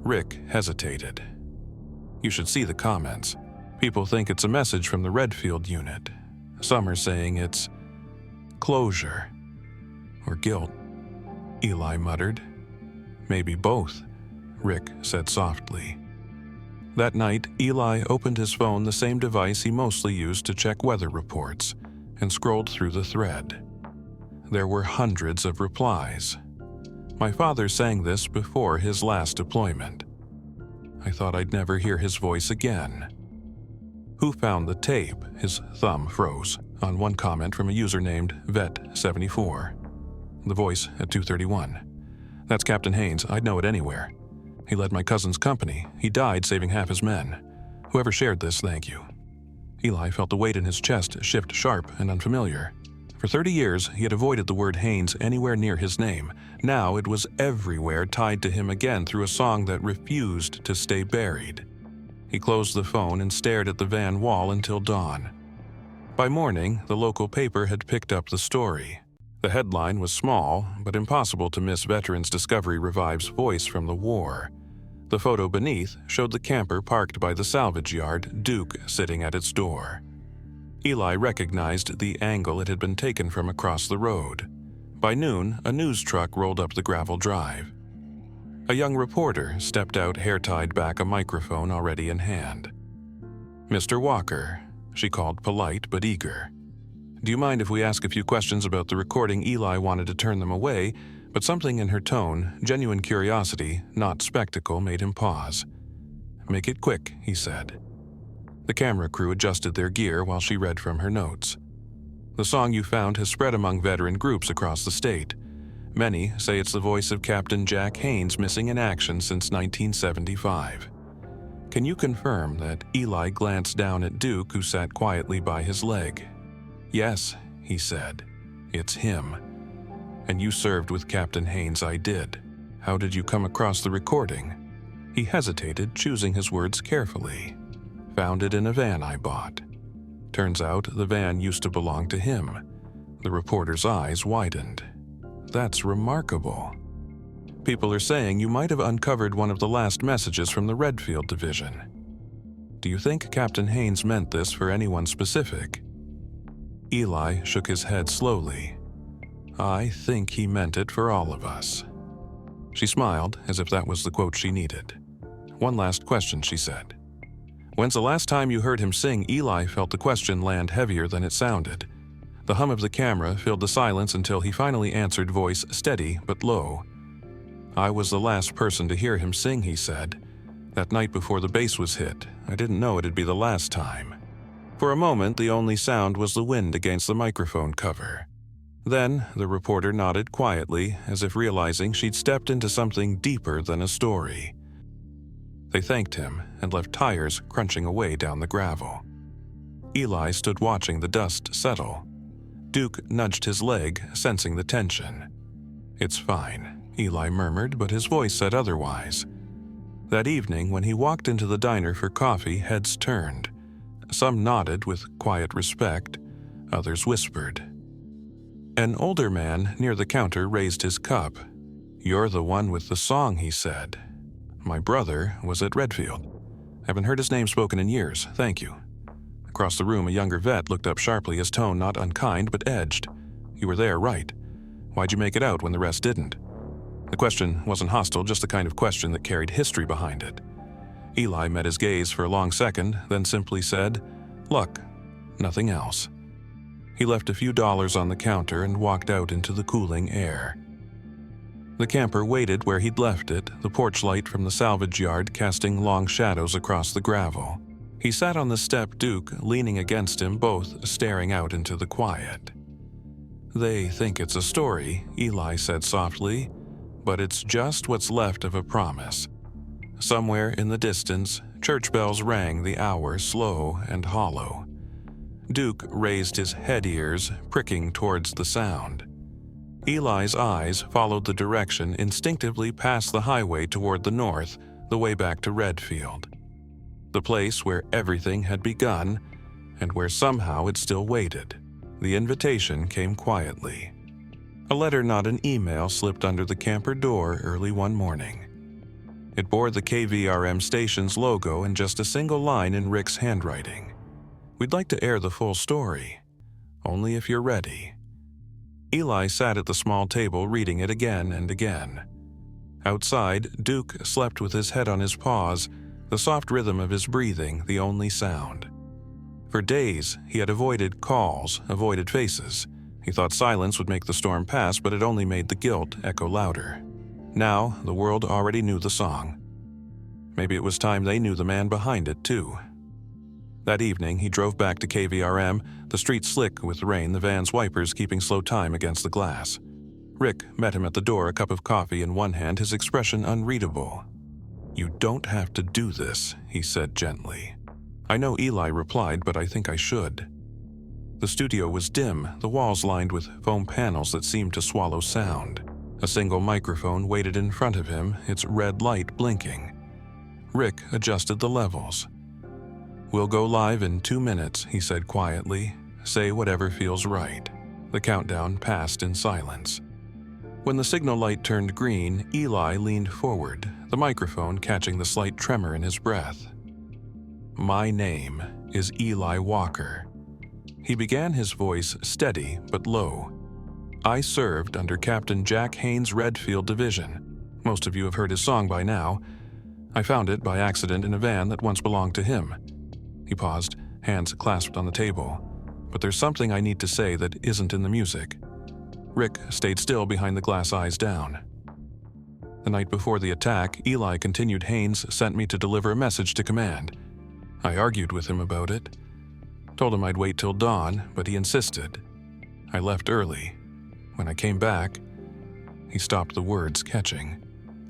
Rick hesitated. "You should see the comments. People think it's a message from the Redfield unit. Some are saying it's closure or guilt," Eli muttered. "Maybe both," Rick said softly. That night, Eli opened his phone, the same device he mostly used to check weather reports, and scrolled through the thread. there were hundreds of replies. My father sang this before his last deployment. I thought I'd never hear his voice again. Who found the tape? His thumb froze on one comment from a user named Vet74. The voice at 2:31. That's Captain Haines. I'd know it anywhere. He led my cousin's company. He died saving half his men. Whoever shared this, thank you. Eli felt the weight in his chest shift sharp and unfamiliar. For 30 years, he had avoided the word Haines anywhere near his name. Now it was everywhere, tied to him again through a song that refused to stay buried. He closed the phone and stared at the van wall until dawn. By morning, the local paper had picked up the story. The headline was small, but impossible to miss Veterans Discovery Revive's voice from the war. The photo beneath showed the camper parked by the salvage yard, Duke sitting at its door. Eli recognized the angle it had been taken from across the road. By noon, a news truck rolled up the gravel drive. A young reporter stepped out, hair tied back, a microphone already in hand. "Mr. Walker," she called, polite but eager. "Do you mind if we ask a few questions about the recording?" Eli wanted to turn them away, but something in her tone, genuine curiosity, not spectacle, made him pause. "Make it quick," he said. The camera crew adjusted their gear while she read from her notes. "The song you found has spread among veteran groups across the state. Many say it's the voice of Captain Jack Haines, missing in action since 1975. Can you confirm that?" Eli glanced down at Duke, who sat quietly by his leg. "Yes," he said. "It's him." "And you served with Captain Haines?" "I did." "How did you come across the recording?" He hesitated, choosing his words carefully. "Found it in a van I bought." Turns out the van used to belong to him. The reporter's eyes widened. "That's remarkable. People are saying you might have uncovered one of the last messages from the Redfield Division. Do you think Captain Haines meant this for anyone specific?" Eli shook his head slowly. "I think he meant it for all of us." She smiled, as if that was the quote she needed. "One last question," she said. "When's the last time you heard him sing?" Eli felt the question land heavier than it sounded. The hum of the camera filled the silence until he finally answered, voice steady but low. "I was the last person to hear him sing," he said. "That night before the base was hit. I didn't know it'd be the last time." For a moment, the only sound was the wind against the microphone cover. Then, the reporter nodded quietly, as if realizing she'd stepped into something deeper than a story. They thanked him and left tires crunching away down the gravel. Eli stood watching the dust settle. Duke nudged his leg, sensing the tension. "It's fine," Eli murmured, but his voice said otherwise. That evening, when he walked into the diner for coffee, heads turned. Some nodded with quiet respect, others whispered. An older man near the counter raised his cup. "You're the one with the song," he said. "My brother was at Redfield. Haven't heard his name spoken in years, thank you." Across the room, a younger vet looked up sharply, his tone not unkind but edged. "You were there, right? Why'd you make it out when the rest didn't?" The question wasn't hostile, just the kind of question that carried history behind it. Eli met his gaze for a long second, then simply said, "Luck, nothing else." He left a few dollars on the counter and walked out into the cooling air. The camper waited where he'd left it, the porch light from the salvage yard casting long shadows across the gravel. He sat on the step, Duke leaning against him, both staring out into the quiet. "They think it's a story," Eli said softly, "but it's just what's left of a promise." Somewhere in the distance, church bells rang the hour, slow and hollow. Duke raised his head ears, pricking towards the sound. Eli's eyes followed the direction instinctively past the highway toward the north, the way back to Redfield. The place where everything had begun, and where somehow it still waited. The invitation came quietly. A letter, not an email, slipped under the camper door early one morning. It bore the KVRM station's logo and just a single line in Rick's handwriting. "We'd like to air the full story. Only if you're ready." Eli sat at the small table reading it again and again. Outside, Duke slept with his head on his paws, the soft rhythm of his breathing the only sound. For days, he had avoided calls, avoided faces. He thought silence would make the storm pass, but it only made the guilt echo louder. Now, the world already knew the song. Maybe it was time they knew the man behind it, too. That evening, he drove back to KVRM, the street slick with rain, the van's wipers keeping slow time against the glass. Rick met him at the door, a cup of coffee in one hand, his expression unreadable. "You don't have to do this," he said gently. "I know," Eli replied, "but I think I should." The studio was dim, the walls lined with foam panels that seemed to swallow sound. A single microphone waited in front of him, its red light blinking. Rick adjusted the levels. "We'll go live in 2 minutes," he said quietly. "Say whatever feels right." The countdown passed in silence. When the signal light turned green, Eli leaned forward, the microphone catching the slight tremor in his breath. "My name is Eli Walker." He began, his voice steady but low. "I served under Captain Jack Haynes' Redfield Division. Most of you have heard his song by now. I found it by accident in a van that once belonged to him." He paused, hands clasped on the table. "But there's something I need to say that isn't in the music." Rick stayed still behind the glass, eyes down. "The night before the attack, Eli continued, Haynes sent me to deliver a message to command. I argued with him about it. Told him I'd wait till dawn, but he insisted. I left early. When I came back..." He stopped, the words catching.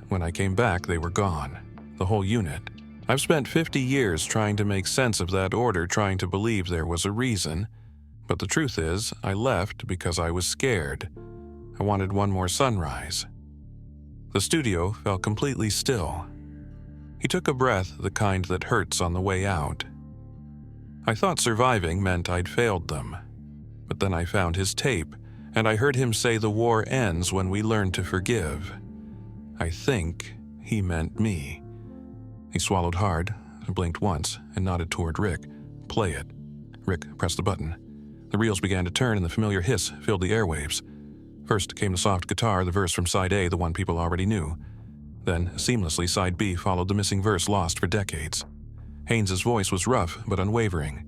"When I came back, they were gone. The whole unit. I've spent 50 years trying to make sense of that order, trying to believe there was a reason. But the truth is, I left because I was scared. I wanted one more sunrise." The studio fell completely still. He took a breath, the kind that hurts on the way out. "I thought surviving meant I'd failed them. But then I found his tape, and I heard him say the war ends when we learn to forgive. I think he meant me." He swallowed hard, blinked once, and nodded toward Rick. "Play it." Rick pressed the button. The reels began to turn and the familiar hiss filled the airwaves. First came the soft guitar, the verse from side A, the one people already knew. Then, seamlessly, side B followed the missing verse lost for decades. Haynes' voice was rough but unwavering.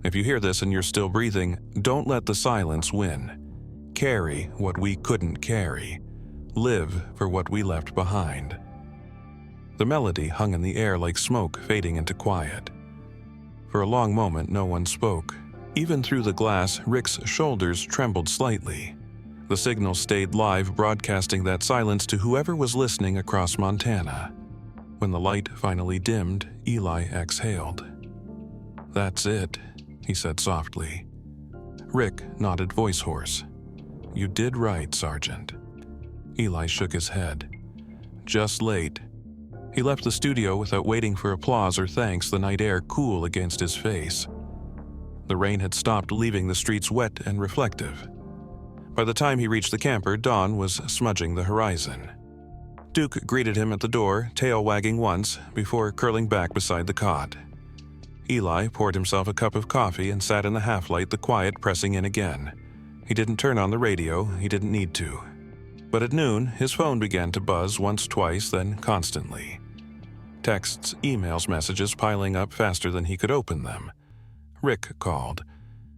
"If you hear this and you're still breathing, don't let the silence win. Carry what we couldn't carry. Live for what we left behind." The melody hung in the air like smoke fading into quiet. For a long moment, no one spoke. Even through the glass, Rick's shoulders trembled slightly. The signal stayed live, broadcasting that silence to whoever was listening across Montana. When the light finally dimmed, Eli exhaled. "That's it," he said softly. Rick nodded, voice hoarse. "You did right, Sergeant." Eli shook his head. "Just late." He left the studio without waiting for applause or thanks, the night air cool against his face. The rain had stopped, leaving the streets wet and reflective. By the time he reached the camper, dawn was smudging the horizon. Duke greeted him at the door, tail wagging once, before curling back beside the cot. Eli poured himself a cup of coffee and sat in the half-light, the quiet pressing in again. He didn't turn on the radio, he didn't need to. But at noon, his phone began to buzz once, twice, then constantly. Texts, emails, messages piling up faster than he could open them. Rick called.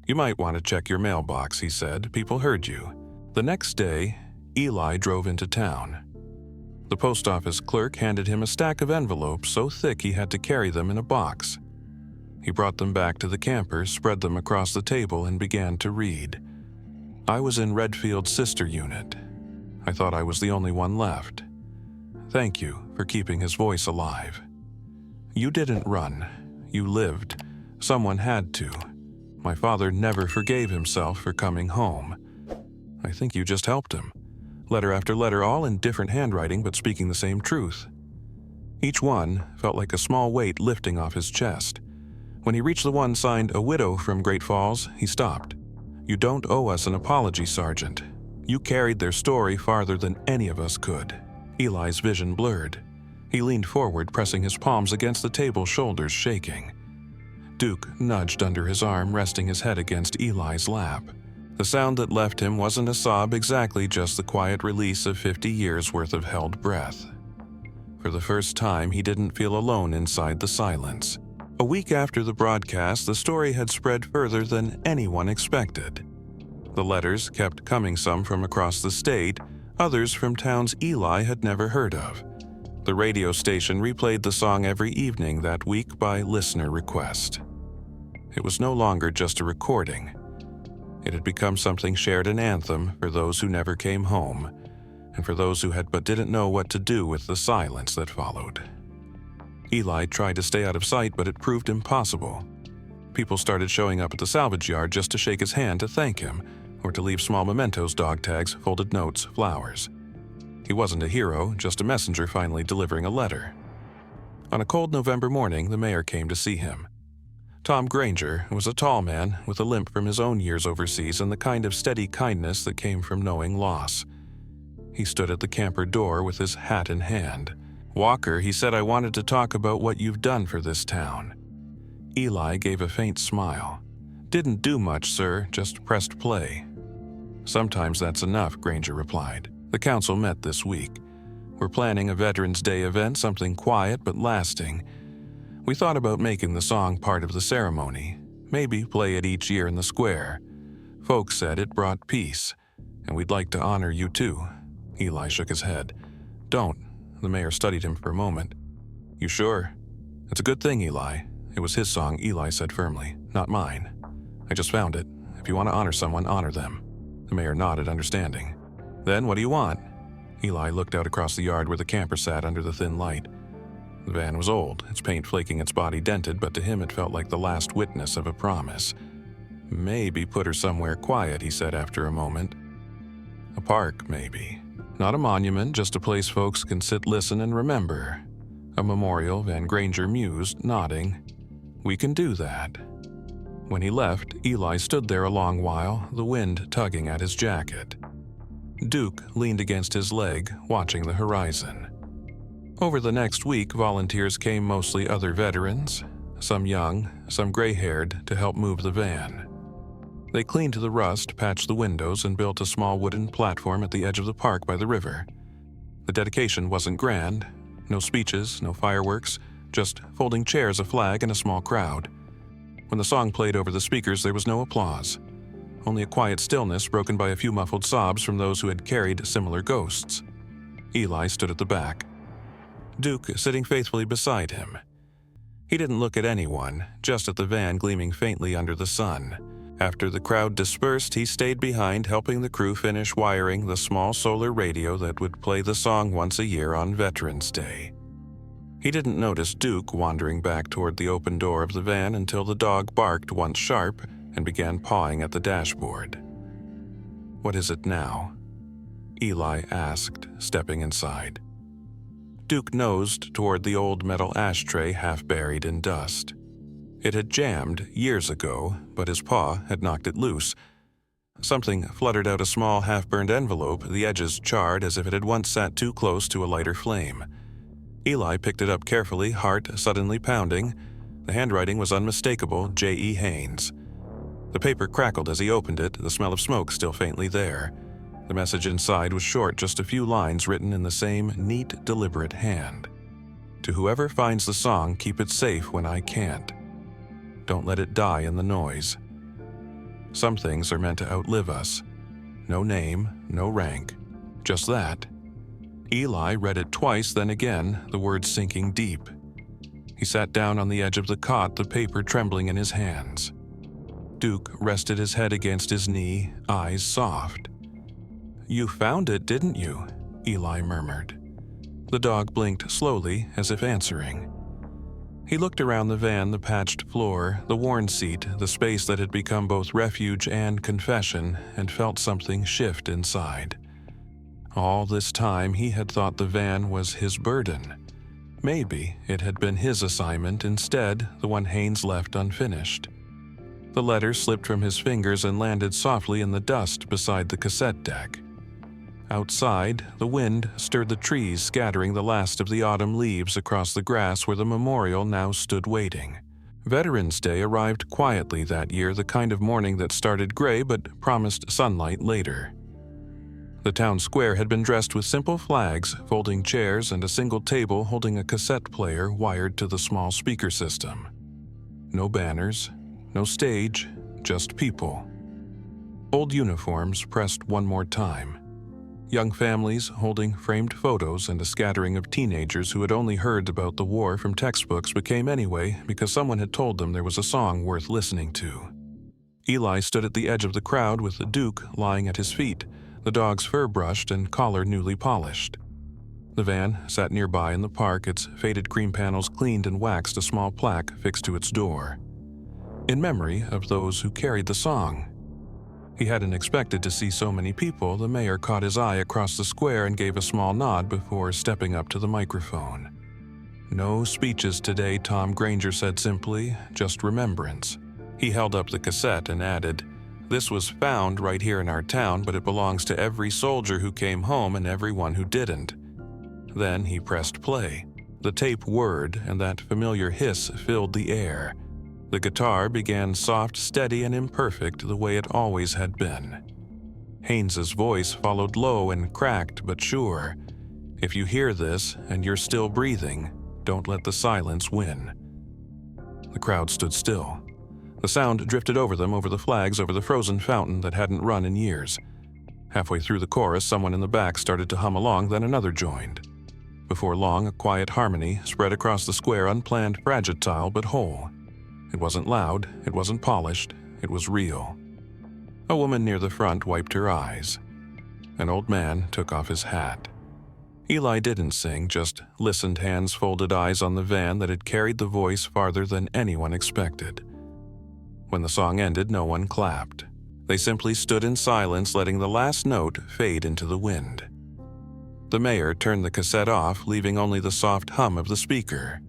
"You might want to check your mailbox," he said. "People heard you." The next day, Eli drove into town. The post office clerk handed him a stack of envelopes so thick he had to carry them in a box. He brought them back to the camper, spread them across the table, and began to read. "I was in Redfield's sister unit. I thought I was the only one left. Thank you for keeping his voice alive. You didn't run. You lived. Someone had to. My father never forgave himself for coming home. I think you just helped him." Letter after letter, all in different handwriting but speaking the same truth. Each one felt like a small weight lifting off his chest. When he reached the one signed "A Widow from Great Falls," he stopped. "You don't owe us an apology, Sergeant. You carried their story farther than any of us could." Eli's vision blurred. He leaned forward, pressing his palms against the table, shoulders shaking. Duke nudged under his arm, resting his head against Eli's lap. The sound that left him wasn't a sob exactly, just the quiet release of 50 years' worth of held breath. For the first time, he didn't feel alone inside the silence. A week after the broadcast, the story had spread further than anyone expected. The letters kept coming, some from across the state, others from towns Eli had never heard of. The radio station replayed the song every evening that week by listener request. It was no longer just a recording. It had become something shared, an anthem for those who never came home, and for those who had but didn't know what to do with the silence that followed. Eli tried to stay out of sight, but it proved impossible. People started showing up at the salvage yard just to shake his hand to thank him, or to leave small mementos, dog tags, folded notes, flowers. He wasn't a hero, just a messenger finally delivering a letter. On a cold November morning, the mayor came to see him. Tom Granger was a tall man with a limp from his own years overseas and the kind of steady kindness that came from knowing loss. He stood at the camper door with his hat in hand. "Walker," he said, "I wanted to talk about what you've done for this town." Eli gave a faint smile. "Didn't do much, sir, just pressed play." "Sometimes that's enough," Granger replied. "The council met this week. We're planning a Veterans Day event, something quiet but lasting. We thought about making the song part of the ceremony, maybe play it each year in the square. Folks said it brought peace, and we'd like to honor you too." Eli shook his head. "Don't." The mayor studied him for a moment. "You sure?" "It's a good thing, Eli. It was his song," Eli said firmly, "not mine. I just found it. If you want to honor someone, honor them." The mayor nodded, understanding. "Then what do you want?" Eli looked out across the yard where the camper sat under the thin light. The van was old, its paint flaking, its body dented, but to him it felt like the last witness of a promise. "Maybe put her somewhere quiet," he said after a moment. "A park, maybe. Not a monument, just a place folks can sit, listen, and remember." "A memorial," Van Granger mused, nodding. "We can do that." When he left, Eli stood there a long while, the wind tugging at his jacket. Duke leaned against his leg, watching the horizon. Over the next week, volunteers came, mostly other veterans, some young, some gray-haired, to help move the van. They cleaned the rust, patched the windows, and built a small wooden platform at the edge of the park by the river. The dedication wasn't grand. No speeches, no fireworks, just folding chairs, a flag, and a small crowd. When the song played over the speakers, there was no applause. Only a quiet stillness broken by a few muffled sobs from those who had carried similar ghosts. Eli stood at the back, Duke sitting faithfully beside him. He didn't look at anyone, just at the van gleaming faintly under the sun. After the crowd dispersed, he stayed behind, helping the crew finish wiring the small solar radio that would play the song once a year on Veterans Day. He didn't notice Duke wandering back toward the open door of the van until the dog barked once sharp and began pawing at the dashboard. "What is it now?" Eli asked, stepping inside. Duke nosed toward the old metal ashtray half buried in dust. It had jammed years ago, but his paw had knocked it loose. Something fluttered out, a small half-burned envelope, the edges charred as if it had once sat too close to a lighter flame. Eli picked it up carefully, heart suddenly pounding. The handwriting was unmistakable, J.E. Haynes. The paper crackled as he opened it, the smell of smoke still faintly there. The message inside was short, just a few lines written in the same neat, deliberate hand. "To whoever finds the song, keep it safe when I can't. Don't let it die in the noise. Some things are meant to outlive us. No name, no rank, just that." Eli read it twice, then again, the words sinking deep. He sat down on the edge of the cot, the paper trembling in his hands. Duke rested his head against his knee, eyes soft. "You found it, didn't you?" Eli murmured. The dog blinked slowly, as if answering. He looked around the van, the patched floor, the worn seat, the space that had become both refuge and confession, and felt something shift inside. All this time he had thought the van was his burden. Maybe it had been his assignment instead, the one Haynes left unfinished. The letter slipped from his fingers and landed softly in the dust beside the cassette deck. Outside, the wind stirred the trees, scattering the last of the autumn leaves across the grass where the memorial now stood waiting. Veterans Day arrived quietly that year, the kind of morning that started gray but promised sunlight later. The town square had been dressed with simple flags, folding chairs, and a single table holding a cassette player wired to the small speaker system. No banners, no stage, just people. Old uniforms pressed one more time. Young families holding framed photos and a scattering of teenagers who had only heard about the war from textbooks but came anyway because someone had told them there was a song worth listening to. Eli stood at the edge of the crowd with the Duke lying at his feet, the dog's fur brushed and collar newly polished. The van sat nearby in the park, its faded cream panels cleaned and waxed, a small plaque fixed to its door. In memory of those who carried the song. He hadn't expected to see so many people. The mayor caught his eye across the square and gave a small nod before stepping up to the microphone. "No speeches today," Tom Granger said simply, "just remembrance." He held up the cassette and added, "This was found right here in our town, but it belongs to every soldier who came home and everyone who didn't." Then he pressed play. The tape whirred, and that familiar hiss filled the air. The guitar began soft, steady, and imperfect the way it always had been. Haynes's voice followed low and cracked but sure. "If you hear this and you're still breathing, don't let the silence win." The crowd stood still. The sound drifted over them, over the flags, over the frozen fountain that hadn't run in years. Halfway through the chorus, someone in the back started to hum along, then another joined. Before long, a quiet harmony spread across the square, unplanned, fragile but whole. It wasn't loud, it wasn't polished, it was real. A woman near the front wiped her eyes. An old man took off his hat. Eli didn't sing, just listened, hands folded, eyes on the van that had carried the voice farther than anyone expected. When the song ended, no one clapped. They simply stood in silence, letting the last note fade into the wind. The mayor turned the cassette off, leaving only the soft hum of the speaker.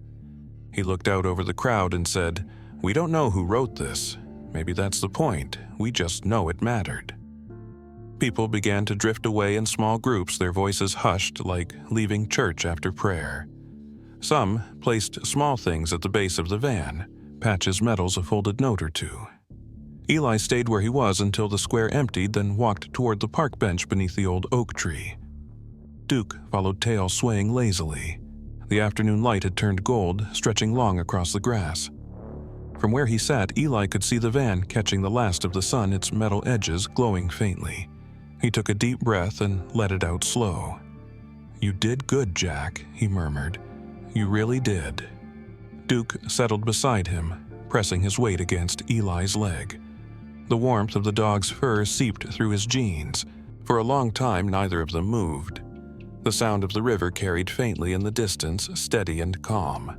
He looked out over the crowd and said, "We don't know who wrote this. Maybe that's the point. We just know it mattered." People began to drift away in small groups, their voices hushed like leaving church after prayer. Some placed small things at the base of the van, patches, medals, a folded note or two. Eli stayed where he was until the square emptied, then walked toward the park bench beneath the old oak tree. Duke followed tail, swaying lazily. The afternoon light had turned gold, stretching long across the grass. From where he sat, Eli could see the van catching the last of the sun, its metal edges glowing faintly. He took a deep breath and let it out slow. "You did good, Jack," he murmured. "You really did." Duke settled beside him, pressing his weight against Eli's leg. The warmth of the dog's fur seeped through his jeans. For a long time, neither of them moved. The sound of the river carried faintly in the distance, steady and calm.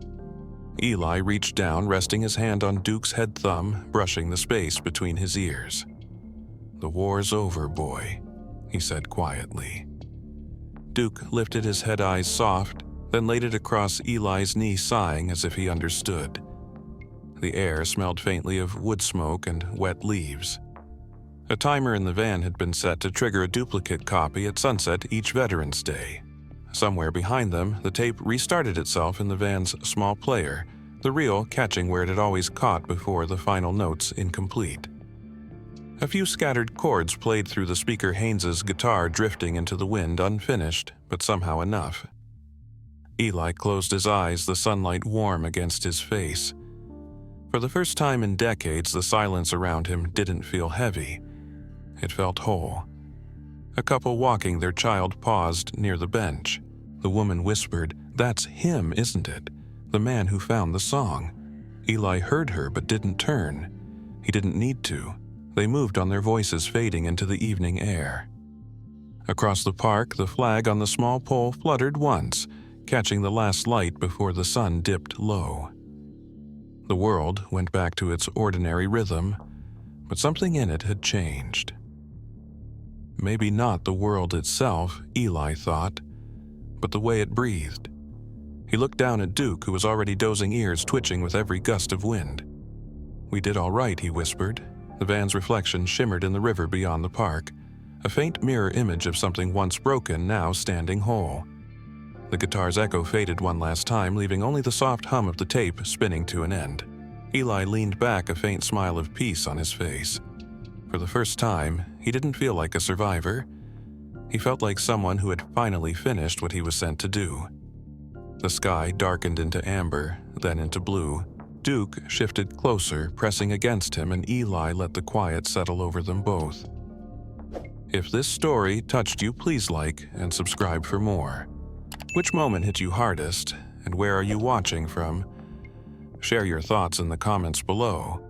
Eli reached down, resting his hand on Duke's head thumb, brushing the space between his ears. "The war's over, boy," he said quietly. Duke lifted his head, eyes soft, then laid it across Eli's knee, sighing as if he understood. The air smelled faintly of wood smoke and wet leaves. A timer in the van had been set to trigger a duplicate copy at sunset each Veterans Day. Somewhere behind them, the tape restarted itself in the van's small player, the reel catching where it had always caught before, the final notes incomplete. A few scattered chords played through the speaker, Haynes's guitar drifting into the wind, unfinished, but somehow enough. Eli closed his eyes, the sunlight warm against his face. For the first time in decades, the silence around him didn't feel heavy. It felt whole. A couple walking their child paused near the bench. The woman whispered, "That's him, isn't it? The man who found the song." Eli heard her but didn't turn. He didn't need to. They moved on, their voices fading into the evening air. Across the park, the flag on the small pole fluttered once, catching the last light before the sun dipped low. The world went back to its ordinary rhythm, but something in it had changed. Maybe not the world itself, Eli thought, but the way it breathed. He looked down at Duke, who was already dozing, ears twitching with every gust of wind. "We did all right," he whispered. The van's reflection shimmered in the river beyond the park, a faint mirror image of something once broken, now standing whole. The guitar's echo faded one last time, leaving only the soft hum of the tape spinning to an end. Eli leaned back, a faint smile of peace on his face. For the first time, he didn't feel like a survivor. He felt like someone who had finally finished what he was sent to do. The sky darkened into amber, then into blue. Duke shifted closer, pressing against him, and Eli let the quiet settle over them both. If this story touched you, please like and subscribe for more. Which moment hit you hardest, and where are you watching from? Share your thoughts in the comments below.